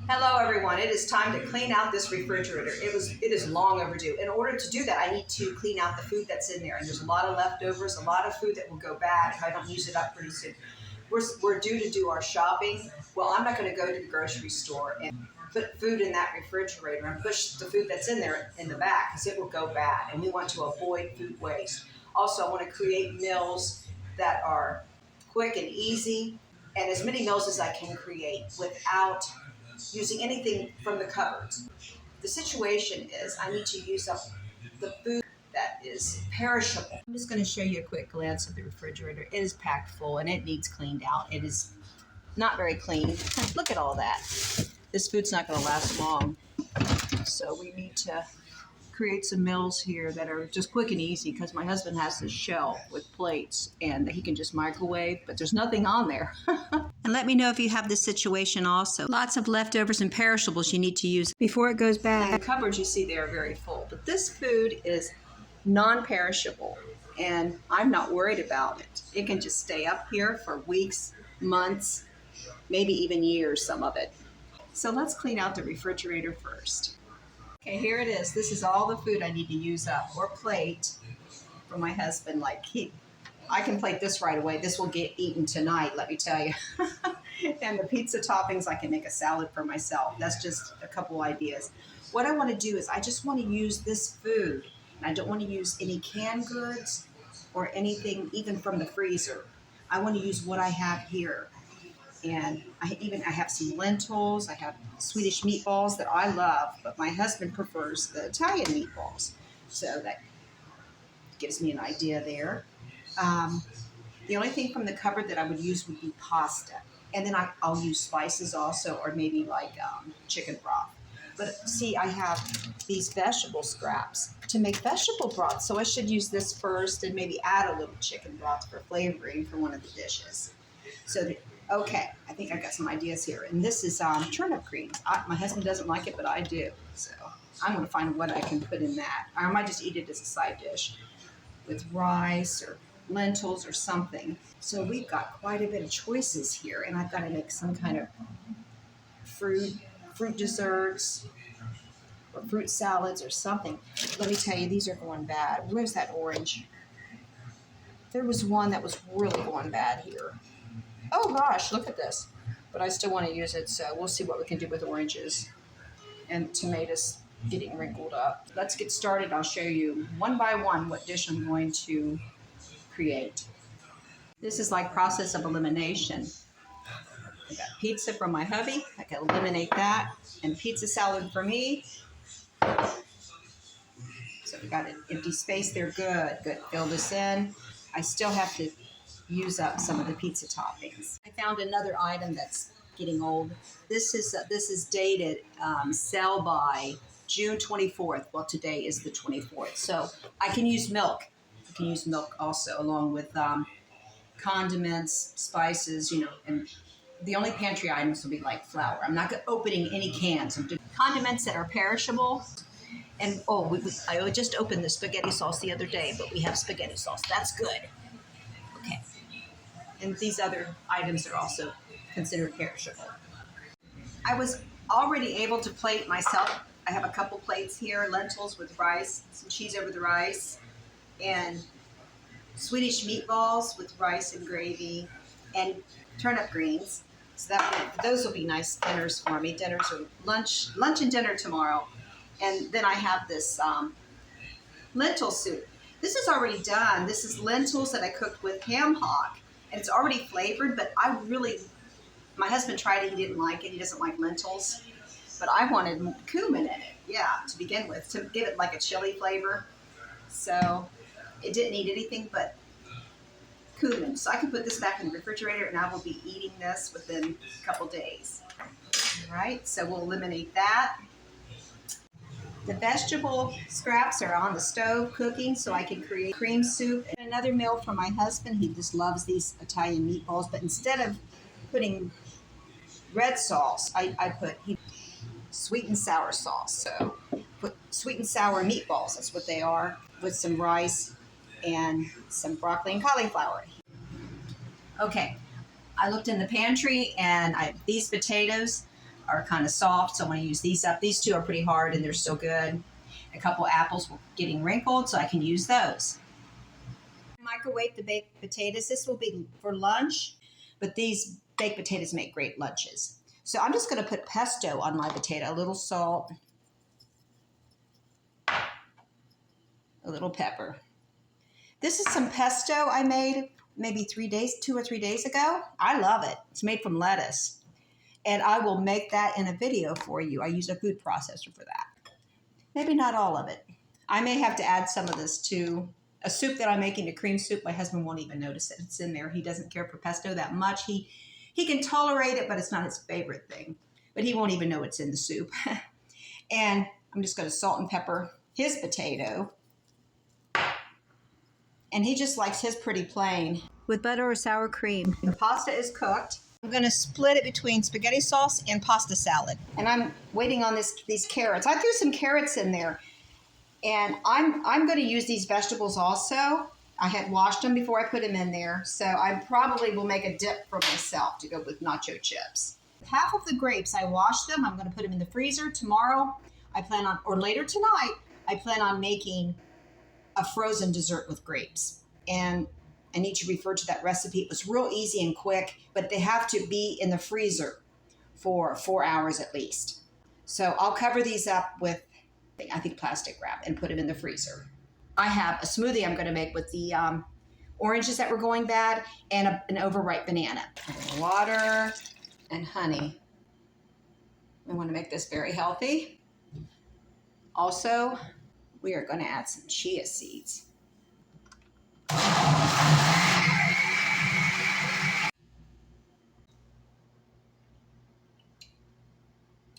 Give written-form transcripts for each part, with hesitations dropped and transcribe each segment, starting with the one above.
Hello everyone, it is time to clean out this refrigerator. It is long overdue. In order to do that, I need to clean out the food that's in there. And there's a lot of leftovers, a lot of food that will go bad if I don't use it up pretty soon. We're due to do our shopping. Well, I'm not going to go to the grocery store and put food in that refrigerator and push the food that's in there in the back because it will go bad. And we want to avoid food waste. Also, I want to create meals that are quick and easy and as many meals as I can create without using anything from the cupboards. The situation is I need to use up the food that is perishable. I'm just going to show you a quick glance of the refrigerator. It is packed full and it needs cleaned out. It is not very clean. Look at all that. This food's not going to last long. So we need to create some meals here that are just quick and easy because my husband has this shelf with plates and he can just microwave, but there's nothing on there. And let me know if you have this situation also. Lots of leftovers and perishables you need to use before it goes bad. The cupboards you see there are very full, but this food is non-perishable and I'm not worried about it. It can just stay up here for weeks, months, maybe even years, some of it. So let's clean out the refrigerator first. Okay, here it is. This is all the food I need to use up or plate for my husband. I can plate this right away. This will get eaten tonight, let me tell you. And the pizza toppings, I can make a salad for myself. That's just a couple ideas. What I want to do is I just want to use this food. I don't want to use any canned goods or anything even from the freezer. I want to use what I have here. And I have some lentils. I have Swedish meatballs that I love, but my husband prefers the Italian meatballs. So that gives me an idea there. The only thing from the cupboard that I would use would be pasta. And then I'll use spices also, or maybe like chicken broth. But see, I have these vegetable scraps to make vegetable broth. So I should use this first and maybe add a little chicken broth for flavoring for one of the dishes. Okay, I think I got some ideas here. And this is turnip greens. My husband doesn't like it, but I do. So I'm going to find what I can put in that. I might just eat it as a side dish with rice or lentils or something. So we've got quite a bit of choices here. And I've got to make some kind of fruit desserts or fruit salads or something. Let me tell you, these are going bad. Where's that orange? There was one that was really going bad here. Oh gosh, look at this. But I still want to use it, so we'll see what we can do with oranges and tomatoes getting wrinkled up. Let's get started. I'll show you one by one what dish I'm going to create. This is like process of elimination. I got pizza from my hubby. I can eliminate that. And pizza salad for me. So we got an empty space there. Good. Fill this in. I still have to use up some of the pizza toppings. I found another item that's getting old. This is dated sell by June 24th. Well, today is the 24th. So I can use milk. I can use milk also along with condiments, spices, and the only pantry items will be like flour. I'm not opening any cans. I'm doing condiments that are perishable. And I just opened the spaghetti sauce the other day, but we have spaghetti sauce. That's good. Okay. And these other items are also considered perishable. I was already able to plate myself. I have a couple plates here, lentils with rice, some cheese over the rice, and Swedish meatballs with rice and gravy, and turnip greens. So those will be nice dinners for me. Dinners or lunch and dinner tomorrow. And then I have this lentil soup. This is already done. This is lentils that I cooked with ham hock. And it's already flavored, but my husband tried it, he didn't like it. He doesn't like lentils. But I wanted cumin in it, to begin with, to give it like a chili flavor. So it didn't need anything but cumin. So I can put this back in the refrigerator and I will be eating this within a couple days. All right, so we'll eliminate that. The vegetable scraps are on the stove cooking so I can create cream soup. And another meal for my husband. He just loves these Italian meatballs, but instead of putting red sauce, I put sweet and sour sauce. So put sweet and sour meatballs, that's what they are, with some rice and some broccoli and cauliflower. Okay, I looked in the pantry and these potatoes, are kind of soft, so I'm going to use these up. These two are pretty hard and they're still good. A couple apples were getting wrinkled, so I can use those. Microwave the baked potatoes. This will be for lunch, but these baked potatoes make great lunches. So I'm just going to put pesto on my potato, a little salt, a little pepper. This is some pesto I made maybe 2 or 3 days ago. I love it. It's made from lettuce. And I will make that in a video for you. I use a food processor for that. Maybe not all of it. I may have to add some of this to a soup that I'm making, a cream soup. My husband won't even notice that it's in there. He doesn't care for pesto that much. He can tolerate it, but it's not his favorite thing. But he won't even know it's in the soup. And I'm just going to salt and pepper his potato. And he just likes his pretty plain with butter or sour cream. The pasta is cooked. I'm going to split it between spaghetti sauce and pasta salad. And I'm waiting on these carrots. I threw some carrots in there. And I'm going to use these vegetables also. I had washed them before I put them in there. So I probably will make a dip for myself to go with nacho chips. Half of the grapes, I washed them. I'm going to put them in the freezer. Tomorrow, or later tonight, I plan on making a frozen dessert with grapes. And I need to refer to that recipe. It was real easy and quick, but they have to be in the freezer for 4 hours at least. So I'll cover these up with, I think, plastic wrap and put them in the freezer. I have a smoothie I'm going to make with the oranges that were going bad and an overripe banana. Water and honey. We want to make this very healthy. Also, we are going to add some chia seeds.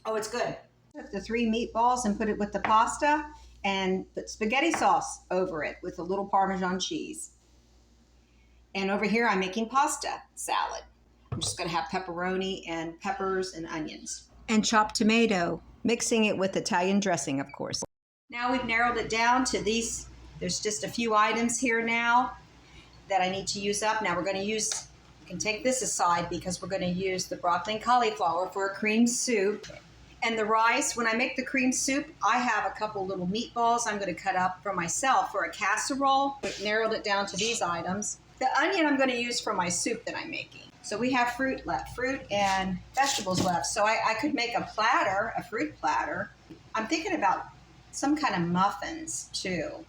Oh, it's good. Took the 3 meatballs and put it with the pasta and put spaghetti sauce over it with a little Parmesan cheese. And over here, I'm making pasta salad. I'm just going to have pepperoni and peppers and onions. And chopped tomato, mixing it with Italian dressing, of course. Now we've narrowed it down to these. There's just a few items here now that I need to use up. Now we're going to use, you can take this aside because we're going to use the broccoli and cauliflower for a cream soup. And the rice, when I make the cream soup, I have a couple little meatballs I'm going to cut up for myself for a casserole. We've narrowed it down to these items. The onion I'm going to use for my soup that I'm making. So we have fruit left, fruit and vegetables left. So I could make a platter, a fruit platter. I'm thinking about some kind of muffins too.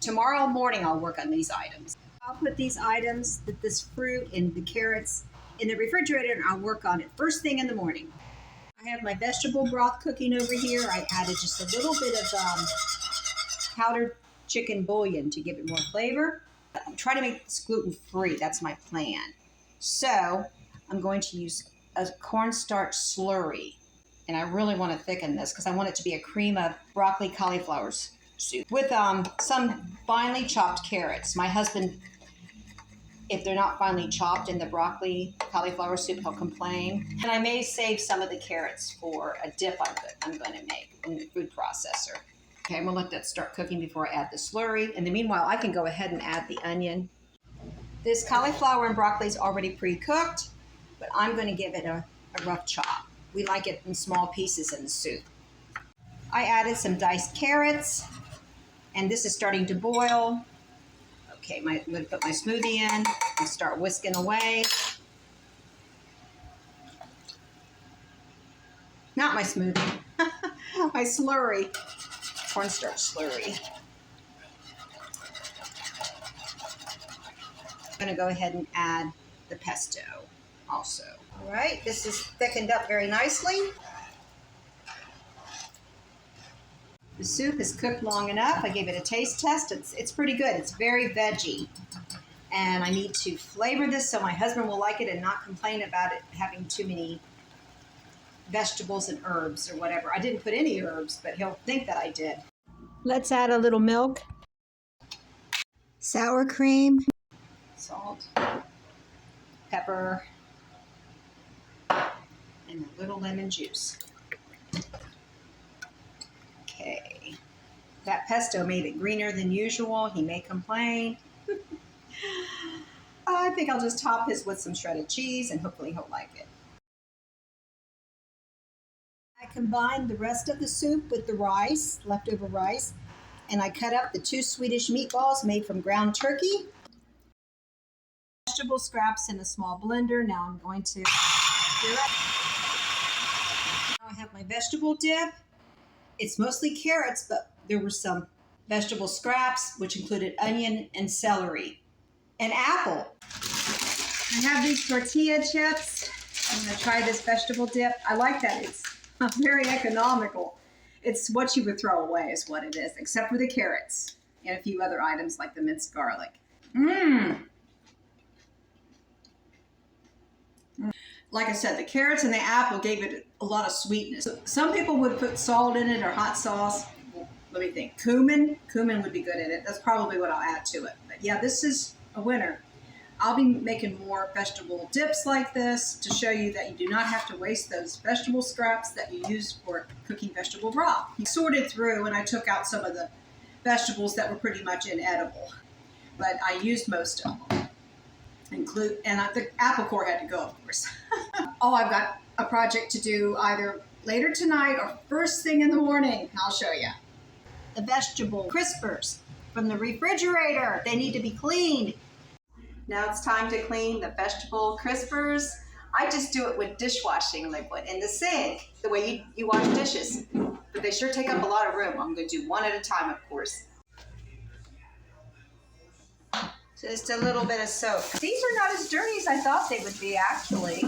Tomorrow morning I'll work on these items. I'll put these items, this fruit and the carrots in the refrigerator, and I'll work on it first thing in the morning. I have my vegetable broth cooking over here. I added just a little bit of powdered chicken bouillon to give it more flavor. I'm trying to make this gluten-free. That's my plan. So I'm going to use a cornstarch slurry. And I really want to thicken this because I want it to be a cream of broccoli cauliflower soup with some finely chopped carrots. My husband, if they're not finely chopped in the broccoli cauliflower soup, he'll complain. And I may save some of the carrots for a dip I'm going to make in the food processor. Okay, I'm going to let that start cooking before I add the slurry. And then meanwhile, I can go ahead and add the onion. This cauliflower and broccoli is already pre-cooked, but I'm going to give it a rough chop. We like it in small pieces in the soup. I added some diced carrots, and this is starting to boil. Okay, I'm going to put my smoothie in and start whisking away. Not my smoothie, my slurry, cornstarch slurry. I'm going to go ahead and add the pesto also. All right, this is thickened up very nicely. The soup is cooked long enough. I gave it a taste test. It's pretty good. It's very veggie. And I need to flavor this so my husband will like it and not complain about it having too many vegetables and herbs or whatever. I didn't put any herbs, but he'll think that I did. Let's add a little milk, sour cream, salt, pepper, and a little lemon juice. Okay, that pesto made it greener than usual. He may complain. I think I'll just top his with some shredded cheese and hopefully he'll like it. I combined the rest of the soup with the rice, leftover rice, and I cut up the 2 Swedish meatballs made from ground turkey. Vegetable scraps in a small blender. Now I'm going to stir it. Now I have my vegetable dip. It's mostly carrots, but there were some vegetable scraps, which included onion and celery. An apple. I have these tortilla chips. I'm going to try this vegetable dip. I like that. It's very economical. It's what you would throw away is what it is, except for the carrots and a few other items like the minced garlic. Like I said, the carrots and the apple gave it a lot of sweetness. Some people would put salt in it or hot sauce. Let me think. Cumin would be good in it. That's probably what I'll add to it. But yeah, this is a winner. I'll be making more vegetable dips like this to show you that you do not have to waste those vegetable scraps that you use for cooking vegetable broth. I sorted through and I took out some of the vegetables that were pretty much inedible, but I used most of them. The apple core had to go, of course. Oh, I've got a project to do either later tonight or first thing in the morning. I'll show you. The vegetable crispers from the refrigerator. They need to be cleaned. Now it's time to clean the vegetable crispers. I just do it with dishwashing liquid in the sink, the way you wash dishes. But they sure take up a lot of room. I'm going to do one at a time, of course. Just a little bit of soap. These are not as dirty as I thought they would be, actually.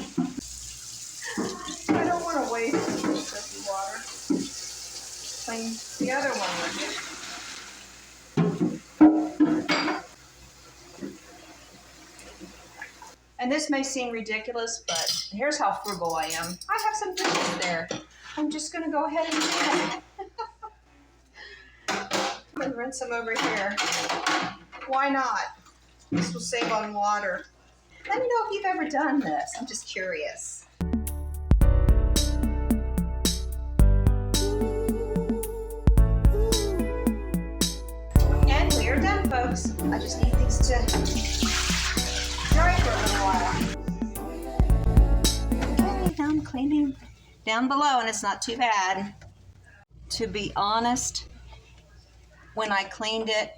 I don't want to waste soapy water. Clean the other one with it. And this may seem ridiculous, but here's how frugal I am. I have some dishes there. I'm just going to go ahead and do it. I'm going to rinse them over here. Why not? This will save on water. Let me know if you've ever done this. I'm just curious. And we are done, folks. I just need things to dry for a little while. Okay, now I'm cleaning down below, and it's not too bad. To be honest, when I cleaned it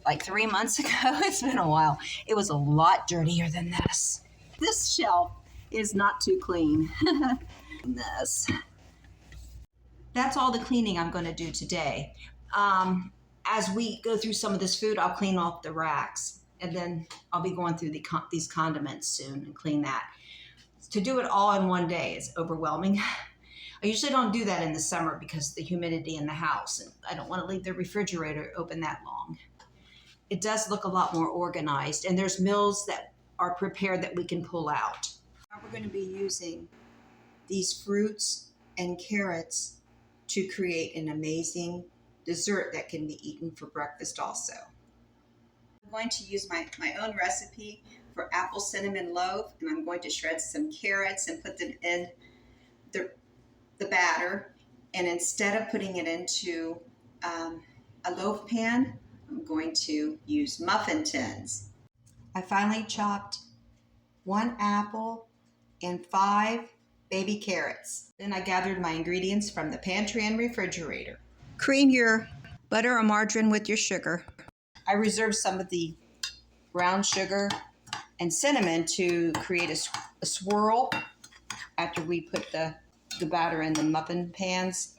like 3 months ago, it's been a while, it was a lot dirtier than this. This shelf is not too clean. This. That's all the cleaning I'm going to do today. As we go through some of this food, I'll clean off the racks, and then I'll be going through these condiments soon and clean that. To do it all in one day is overwhelming. I usually don't do that in the summer because of the humidity in the house, and I don't want to leave the refrigerator open that long. It does look a lot more organized, and there's meals that are prepared that we can pull out. We're going to be using these fruits and carrots to create an amazing dessert that can be eaten for breakfast also. I'm going to use my own recipe for apple cinnamon loaf, and I'm going to shred some carrots and put them in the batter. And instead of putting it into a loaf pan, I'm going to use muffin tins. I finally chopped 1 apple and 5 baby carrots. Then I gathered my ingredients from the pantry and refrigerator. Cream your butter or margarine with your sugar. I reserved some of the brown sugar and cinnamon to create a swirl after we put the batter in the muffin pans.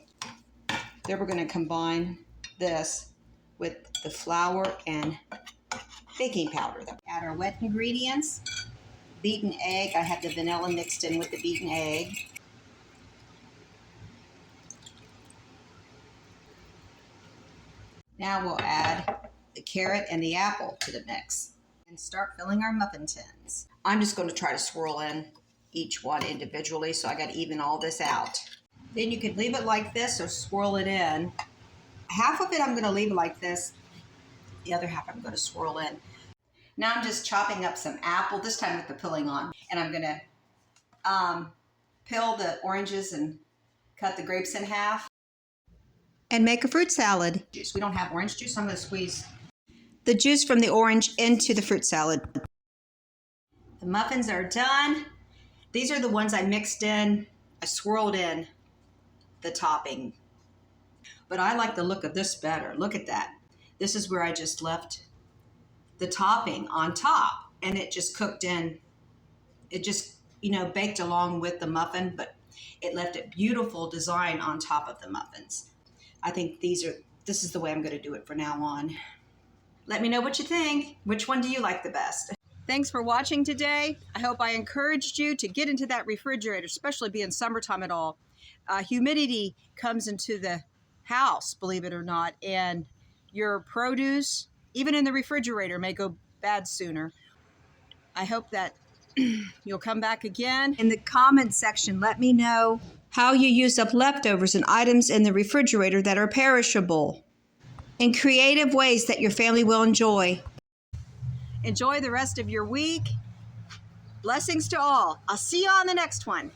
Then we're going to combine this with the flour and baking powder. Add our wet ingredients, beaten egg. I have the vanilla mixed in with the beaten egg. Now we'll add the carrot and the apple to the mix and start filling our muffin tins. I'm just going to try to swirl in each one individually, so I got to even all this out. Then you can leave it like this or swirl it in. Half of it I'm going to leave like this. The other half I'm going to swirl in. Now I'm just chopping up some apple, this time with the peeling on. And I'm going to peel the oranges and cut the grapes in half. And make a fruit salad. We don't have orange juice, so I'm going to squeeze the juice from the orange into the fruit salad. The muffins are done. These are the ones I mixed in, I swirled in the topping. But I like the look of this better. Look at that. This is where I just left the topping on top, and it just cooked in. It just, baked along with the muffin, but it left a beautiful design on top of the muffins. I think this is the way I'm going to do it from now on. Let me know what you think. Which one do you like the best? Thanks for watching today. I hope I encouraged you to get into that refrigerator, especially being summertime at all. Humidity comes into the house, believe it or not, and your produce, even in the refrigerator, may go bad sooner. I hope that you'll come back again. In the comments section, let me know how you use up leftovers and items in the refrigerator that are perishable in creative ways that your family will enjoy. Enjoy the rest of your week. Blessings to all. I'll see you on the next one.